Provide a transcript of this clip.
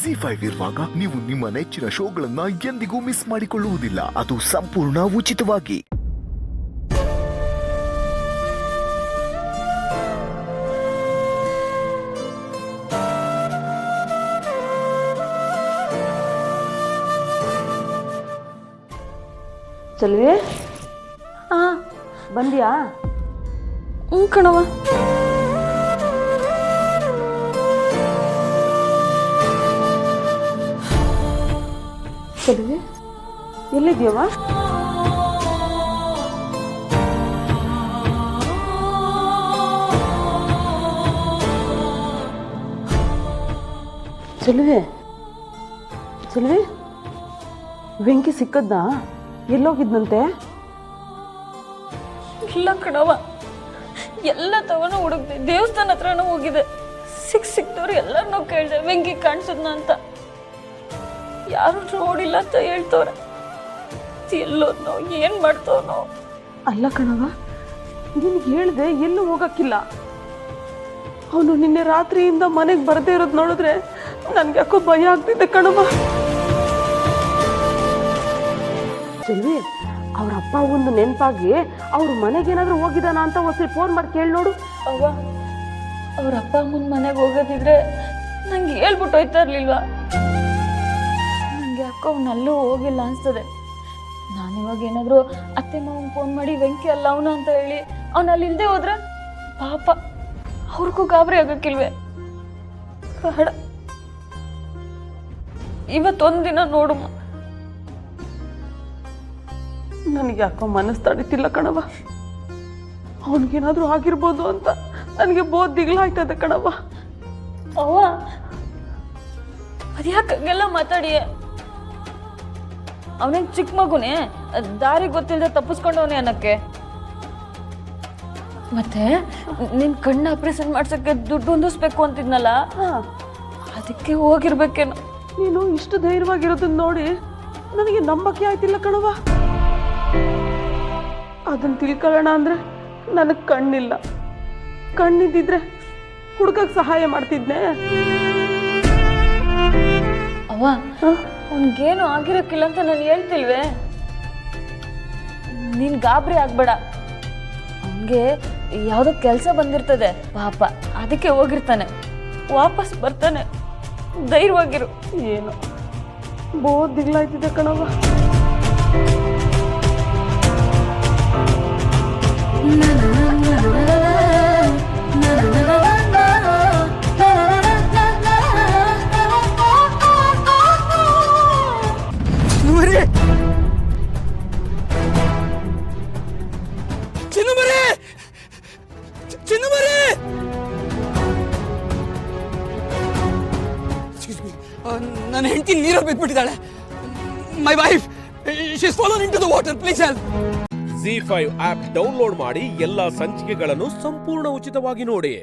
ZEE5 ಇರುವಾಗ ನೀವು ನಿಮ್ಮ ನೆಚ್ಚಿನ ಶೋಗಳನ್ನ ಎಂದಿಗೂ ಮಿಸ್ ಮಾಡಿಕೊಳ್ಳುವುದಿಲ್ಲ. ಅದು ಸಂಪೂರ್ಣ ಉಚಿತವಾಗಿ. ಚಲ್ವಿ ಬಂದ್ಯಾ? ಕಣವ. ಚಲ್ವಿ ಎಲ್ಲಿದ್ಯವ? ಚಲ್ವಿ ಚಲ್ವಿ ವೆಂಕಿ ಸಿಕ್ಕದ್ನಾ? ಎಲ್ಲೋಗಿದ್ನಂತೆ? ಇಲ್ಲ ಕಣವ, ಎಲ್ಲ ತಗೊಂಡು ಹುಡುಕ್ದೆ, ದೇವಸ್ಥಾನ ಹತ್ರನೂ ಹೋಗಿದೆ. ಸಿಕ್ತವ್ರು ಎಲ್ಲರನ್ನೂ ಕೇಳಿದೆ ವೆಂಕಿ ಕಾಣಿಸಿದ್ನ ಅಂತ. ಯಾರು ನೋಡಿಲ್ಲ ಅಂತ ಹೇಳ್ತವ್ರೆ. ಎಲ್ಲೋದ್ನೋ ಏನ್ ಮಾಡ್ತವನೋ. ಅಲ್ಲ ಕಣವ, ನಿನ್ಗೆ ಹೇಳ್ದೆ ಎಲ್ಲೂ ಹೋಗಕ್ಕಿಲ್ಲ. ಅವನು ನಿನ್ನೆ ರಾತ್ರಿಯಿಂದ ಮನೆಗೆ ಬರದೇ ಇರೋದು ನೋಡಿದ್ರೆ ನನ್ಗೆ ಯಾಕೋ ಭಯ ಆಗ್ತಿದೆ ಕಣವ. ಚಲ್ವಿ, ಅವ್ರ ಅಪ್ಪ ಒಂದು ನೆನಪಾಗಿ ಅವ್ರ ಮನೆಗೇನಾದ್ರೂ ಹೋಗಿದಾನ ಅಂತ ಒಂದ್ಸರಿ ಫೋನ್ ಮಾಡಿ ಕೇಳಿ ನೋಡು. ಅವ್ವ, ಅವ್ರ ಅಪ್ಪ ಅಮ್ಮನ ಮನೆಗೆ ಹೋಗೋದಿದ್ರೆ ನಂಗೆ ಹೇಳ್ಬಿಟ್ಟು ಹೋಯ್ತಾ ಇರ್ಲಿಲ್ವಾ? ನಂಗೆ ಯಾಕೋ ಅವನಲ್ಲೂ ಹೋಗಿಲ್ಲ ಅನ್ಸ್ತದೆ. ನಾನಿವಾಗ ಏನಾದ್ರು ಅತ್ತೆ ಮಾವನ್ ಫೋನ್ ಮಾಡಿ ವೆಂಕಿ ಅಲ್ಲ ಅವನು ಅಂತ ಹೇಳಿ ಅವನಲ್ಲಿ ಇಲ್ದೆ ಹೋದ್ರೆ ಪಾಪ ಅವ್ರಿಗೂ ಗಾಬರಿ ಆಗಕ್ಕಿಲ್ವೇ? ಬೇಡ, ಇವತ್ತೊಂದಿನ ನೋಡು. ನನಗೆ ಯಾಕೋ ಮನಸ್ಸು ತಡಿತಿಲ್ಲ ಕಣವ. ಅವನಿಗೇನಾದ್ರೂ ಆಗಿರ್ಬೋದು ಅಂತ ನನಗೆ ಬೋದ್ ದಿಗ್ಲಾಯ್ತದೆ ಕಣವ. ಅವ್ವ, ಅದ್ಯಾಕೆಲ್ಲ ಮಾತಾಡಿಯೇ? ಅವನೇನ್ ಚಿಕ್ಕ ಮಗುನೇ, ದಾರಿ ಗೊತ್ತಿಲ್ಲದೆ ತಪ್ಪಿಸ್ಕೊಂಡವನೇ ಅನ್ನಕ್ಕೆ. ಮತ್ತೆ ನಿನ್ ಕಣ್ಣು ಆಪರೇಷನ್ ಮಾಡ್ಸಕ್ಕೆ ದುಡ್ಡು ಹೊಂದಿಸ್ಬೇಕು ಅಂತಿದ್ನಲ್ಲ, ಅದಕ್ಕೆ ಹೋಗಿರ್ಬೇಕೇನೋ. ನೀನು ಇಷ್ಟು ಧೈರ್ಯವಾಗಿರೋದನ್ನ ನೋಡಿ ನನಗೆ ನಂಬಕ್ಕೆ ಆಯ್ತಿಲ್ಲ ಕಣವ. ಅದನ್ನ ತಿಳ್ಕೊಳ್ಳೋಣ ಅಂದ್ರೆ ನನಗೆ ಕಣ್ಣಿಲ್ಲ. ಕಣ್ಣಿದ್ದಿದ್ರೆ ಹುಡುಗಕ್ಕೆ ಸಹಾಯ ಮಾಡ್ತಿದ್ನೆ. ಅವ್ವ, ಅವನ್ಗೇನು ಆಗಿರಕ್ಕಿಲ್ಲ ಅಂತ ನಾನು ಹೇಳ್ತಿಲ್ವೇ? ನೀನ್ ಗಾಬರಿ ಆಗ್ಬೇಡ. ಅವನ್ಗೆ ಯಾವ್ದೋ ಕೆಲಸ ಬಂದಿರ್ತದೆ ಪಾಪ, ಅದಕ್ಕೆ ಹೋಗಿರ್ತಾನೆ. ವಾಪಸ್ ಬರ್ತಾನೆ, ಧೈರ್ಯವಾಗಿರು. ಏನು ಬೋದ್ ದಿಗ್ಲಾಯ್ತಿದೆ ಕಣವ. ನನ್ನ ಹೆಂಡತಿ ನೀರಲ್ಲಿ ಬಿದ್ಬಿಟ್ಟಿದ್ದಾಳೆ. My wife, she is fallen into the water, please help. ZEE5 app download ಮಾಡಿ ಎಲ್ಲಾ ಸಂಚಿಕೆಗಳನ್ನು ಸಂಪೂರ್ಣ ಉಚಿತವಾಗಿ ನೋಡಿ.